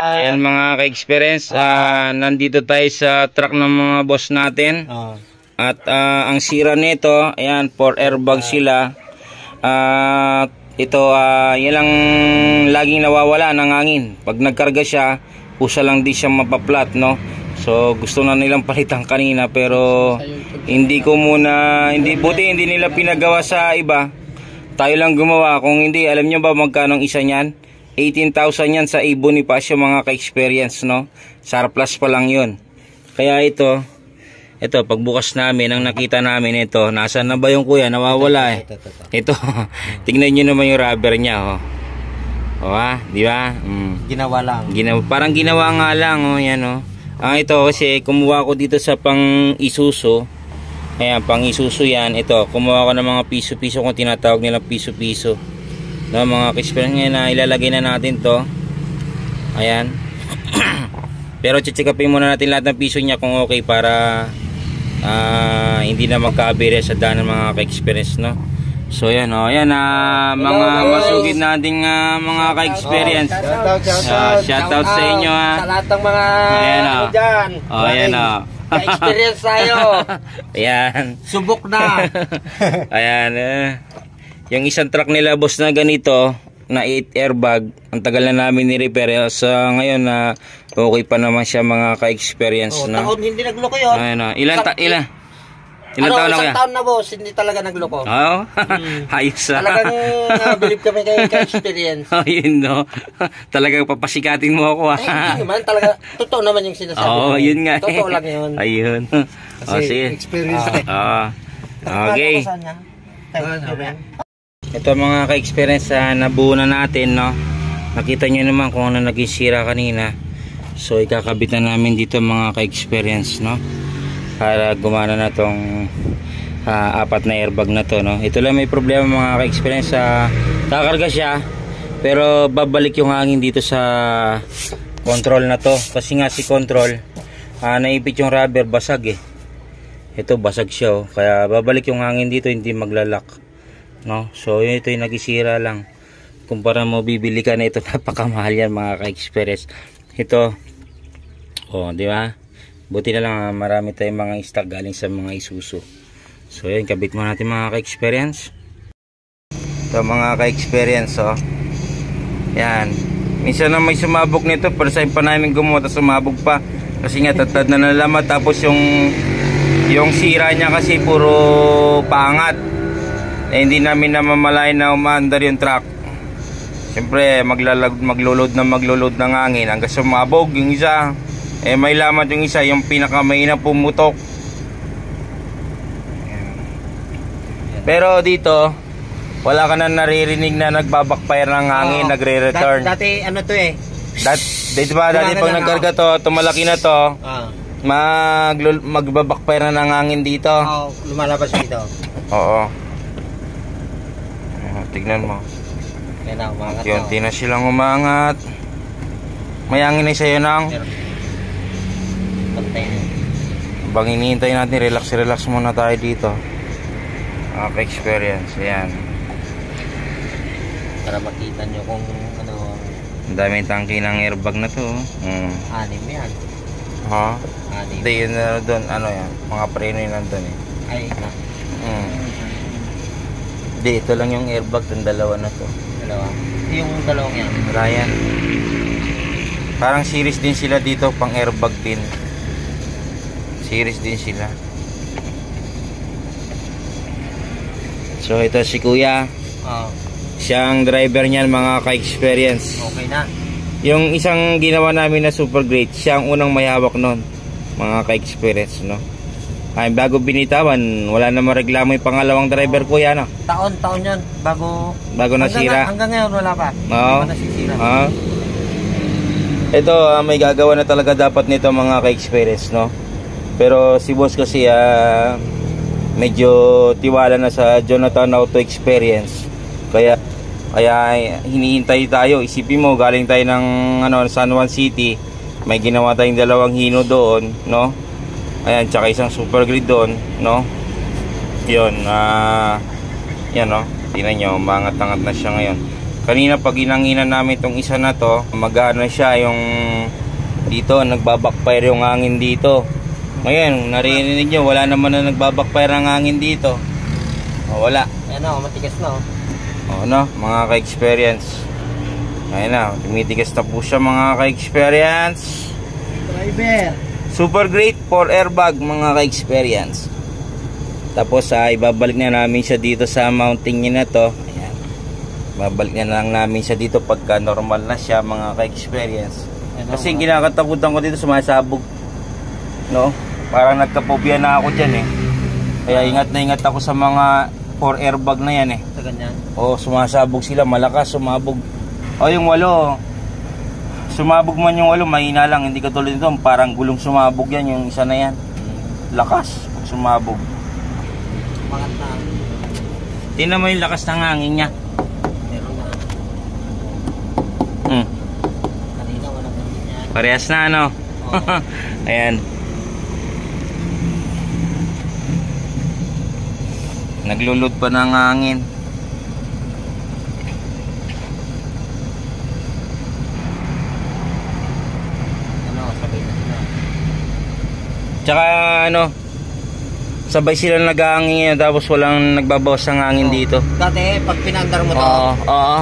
Ayan mga ka-experience, nandito tayo sa truck ng mga boss natin. At ang sira nito, ayan, 4 airbag sila. Ito, yan lang laging nawawala ng hangin. Pag nagkarga siya, pusa lang di siya mapaplat, no? So gusto na nilang palitan kanina pero buti hindi nila pinagawa sa iba. Tayo lang gumawa. Kung hindi, alam nyo ba magkano isa niyan? 18,000 yan sa Ibon ni Pasio mga ka-experience, no? Surplus pa lang yun. Kaya ito pagbukas namin, ang nakita namin ito, nasaan na ba yung kuya? Nawawala eh. Ito, tingnan nyo naman yung rubber niya, oh. Di ba? Ginawa lang. Parang ginawa nga lang, oh, yan, oh. Ito kasi kumuha ko dito sa pang Isuzu. Ayan, pang Isuzu yan. Ito, kumuha ko ng mga piso-piso kung tinatawag nilang piso-piso. No, mga ka-experience ngayon na ilalagay na natin to. Ayan. Pero chichikapin muna natin lahat ng piso niya kung okay para hindi na magka-abere sa daan ng mga ka-experience, no? So yan, oh, yan mga masugid nating mga ka-experience. Shoutout sa inyo sa lahat ng mga dyan. Oh, ayan, oh. Ka-experience tayo. Ayan. Subok na. Ayan, yung isang truck nila boss na ganito na 8 airbag, ang tagal na namin ni-repair. Sa ngayon na okay pa naman siya mga ka-experience, no? Taon hindi nagloko yun. Ayun, ilan taon na kaya? Isang taon na boss, hindi talaga nagloko. Oo? Ayos Talagang believe kami kay ka-experience. Yun, no? Talagang papasikatin mo ako, Ay, hindi naman, talaga totoo naman yung sinasabi. Oo, yun nga. Totoo lang yun. Ayun. Kasi experience na. Okay. Ito mga ka-experience, nabuo na natin, no? Nakita nyo naman kung ano naging sira kanina. So ikakabit na namin dito mga ka-experience, no? Para gumana na tong 4 na airbag na to, no? Ito lang may problema mga ka-experience, kakarga siya pero babalik yung hangin dito sa control na to. Kasi nga si control, naipit yung rubber, basag eh. Ito basag siya, oh. Kaya babalik yung hangin dito, hindi maglalak, no? So ito yung nagisira lang. Kumpara mo bibili ka na ito, napakamahal yan mga ka-experience. Ito, oh, di ba? Buti na lang marami tayong mga stock galing sa mga Isuzu. So yun, kabit mo natin mga ka-experience. Ito mga ka-experience, oh. Yan. Minsan na may sumabog nito, pero sa pa namin gumawa, sumabog pa. Kasi nga tatad na nalamat, tapos yung sira niya kasi puro paangat. Hindi namin namamalayan na umaandar yung truck. Siyempre maglulod ng hangin hanggang sumabog yung isa. May lamat yung isa, yung pinakamainang pumutok. Pero dito wala ka na naririnig na nagbabackfire ng hangin, nagre-return. Dati ano to eh. Dito ba dati pag nagkarga to, tumalaki na to. Magbabackfire na ng hangin dito. Lumalabas dito. Oo. Tignan mo. Unti na silang umangat. May hangin na sa'yo nang. Bang hinihintay natin, relax muna tayo dito. Experience, ayan. Para makita nyo kung ano. Ang daming tangki ng airbag na to. Anim yan. Anim. Hindi yun doon, ano yan, mga preno yun nandun eh. Ay, Hindi, ito lang yung airbag, yung dalawa na to. Dalawa? Yung dalawang yan? Wala yan. Parang series din sila dito, pang airbag din. Series din sila. So ito si kuya. Siyang driver niyan mga ka-experience. Okay na. Yung isang ginawa namin na super great, siya ang unang may hawak nun mga ka-experience, no? Ay, bago binitawan, wala namang reklamo yung pangalawang driver kuya, no? Taon yun, bago nasira. Hanggang ngayon wala pa. Oo. Ito, may gagawa na talaga dapat nito mga ka-experience, no? Pero si boss kasi medyo tiwala na sa Jonathan Auto Experience. Kaya hinihintay tayo. Isipin mo, galing tayo ng San Juan City. May ginawa tayong 2 hino doon, no? Ayan, tsaka isang super grid doon, no? Yun, yan, no? Tingnan nyo, umangat-angat na siya ngayon. kanina pag inanginan namin itong isa na to, magana siya yung dito, nagbabackfire yung hangin dito. Ngayon, narinig nyo, wala naman na nagbabackfire ang hangin dito. O, wala. Ayan o, matigas na o. O, no, mga ka-experience. Ayan na, tumitigas na po siya mga ka-experience. Driver. Super great for airbag mga ka-experience. Tapos ibabalik na namin siya dito sa mounting niya na to. Ayan. Babalik na lang namin siya dito pagka normal na siya mga ka-experience. Kasi kinakatakutan ko dito sumasabog. No? Parang nagkapobya na ako dyan eh. Kaya ingat na ingat ako sa mga 4 airbag na yan eh. Sa ganyan. O sumasabog sila, malakas sumabog. O yung 8, sumabog man yung 8, mahina lang. Hindi katulad nito, parang gulong sumabog yan. Yung isa na yan, lakas pag sumabog. Pangat na. Tingnan mo yung lakas ng hangin niya. Meron na. Kanina walang ganyan. Parehas na ano. Ayan. Naglulod pa ng hangin. Sabay na sila. Tsaka ano, sabay sila nag-aangin tapos walang nagbabawas ng hangin dito. Dati, pag pinandar mo to, Oo.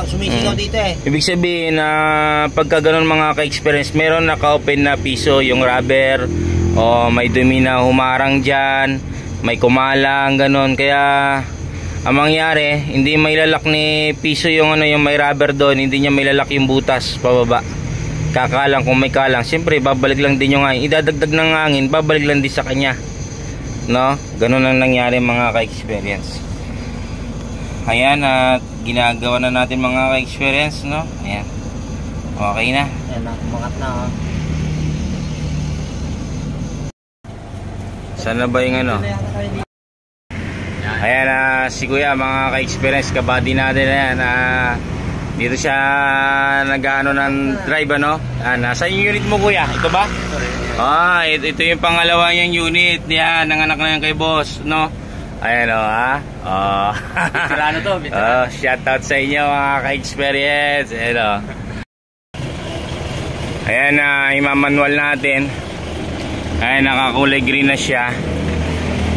sumisigaw dito eh. Ibig sabihin na pagka ganun mga ka-experience, meron naka-open na piso yung rubber o may dumi na humarang dyan, may kumalang, ganun. Kaya ang mangyari, hindi may lalak ni piso yung ano, yung may rubber doon, hindi niya may lalak yung butas pababa. Kakalang kung may kalang, siyempre babalik lang din yung hangin. Idadagdag ng hangin, babalik lang din sa kanya. No? Ganun ang nangyari mga ka-experience. Ayan, at ginagawa na natin mga ka-experience, no? Ayan. Okay na. Ayan na, umangat na o. Sana ba yung ano? Ayan, si Kuya, mga ka-experience, kabady natin na yan. Dito siya nag-ano ng drive, ano? Nasa yung unit mo, Kuya? Ito ba? Ito yung pangalawa niyang unit. Yan, nanganak na yan kay boss, no? Ayan o, Veterano to, veterano. Shoutout sa inyo mga ka-experience. Ayan o. Ayan, imamanual natin. Ayan, nakakulay green na siya.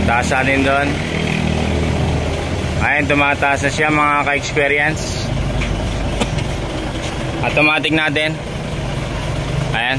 Taas natin doon. Ayan, tumataas na siya mga ka-experience. Automatic natin. Ayan.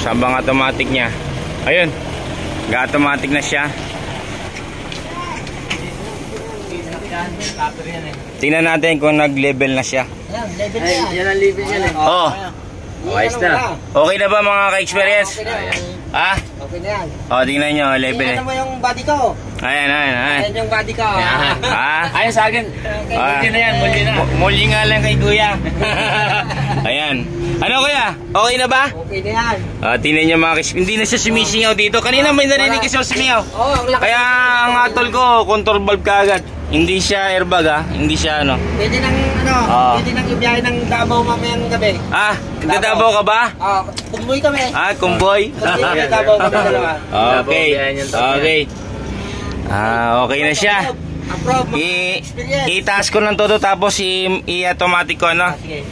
Sabang automatic niya. Ayun, ga-automatic na siya. Tingnan natin kung nag-level na siya. Ayan, level na yan. Yan ang level niya eh. Oh. Ayos na. Okay na ba mga ka-experience? Okay na yan. Ha? Okay na yan. Tingnan nyo, level Tingnan mo yung body ko. Ayan. Ayan yung body ko. Ayun sa akin. Multi na yan, multi na. Muli nga lang kay Kuya. Ayan. Ano Kuya? Okay na ba? Okay na yan. Tingnan nyo mga ka-experience. Hindi na siya sumisingaw dito. Kanina may narinig kasi sumisingaw. Oo, ang lakas. Kaya ang atol ko, control valve kaagad. Hindi siya airbag hindi siya ano. Pwede nang pwede nang ibiyahe ng Davao mamayang gabi. Nagdadabaw ka ba? Kumboy kami. Kumboy? Davao kami dalawa. Okay. Okay. Okay na siya. Approve. Itaas ko ng todo tapos i-automatic ko, ano? Sige.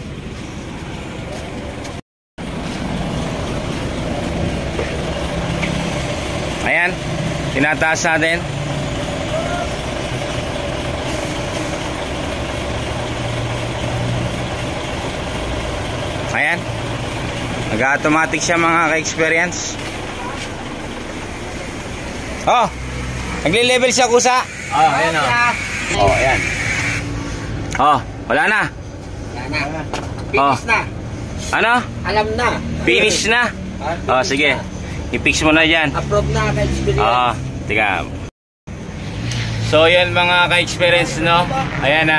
Ayan. Tinataas natin. Ayan. Nag-automatic siya mga ka-experience. Nagle-level siya kusa. Ayan o. Ayan. Wala na. Wala na. Finish na. Ano? Alam na. Finish na. Sige. I-fix mo na dyan. Approve na ka-experience. Tika. So yan mga ka-experience, no? Ayan,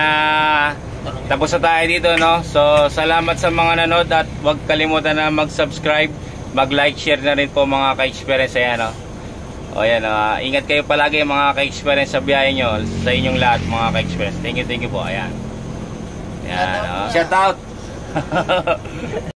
tapos na tayo dito, no? So salamat sa mga nanood at huwag kalimutan na mag-subscribe, mag-like, share na rin po mga ka-experience. Ayan, no? Ayan, ingat kayo palagi mga ka-experience sa biyahe nyo, sa inyong lahat mga ka-experience. Thank you po. Ayan. Ayan, shout out.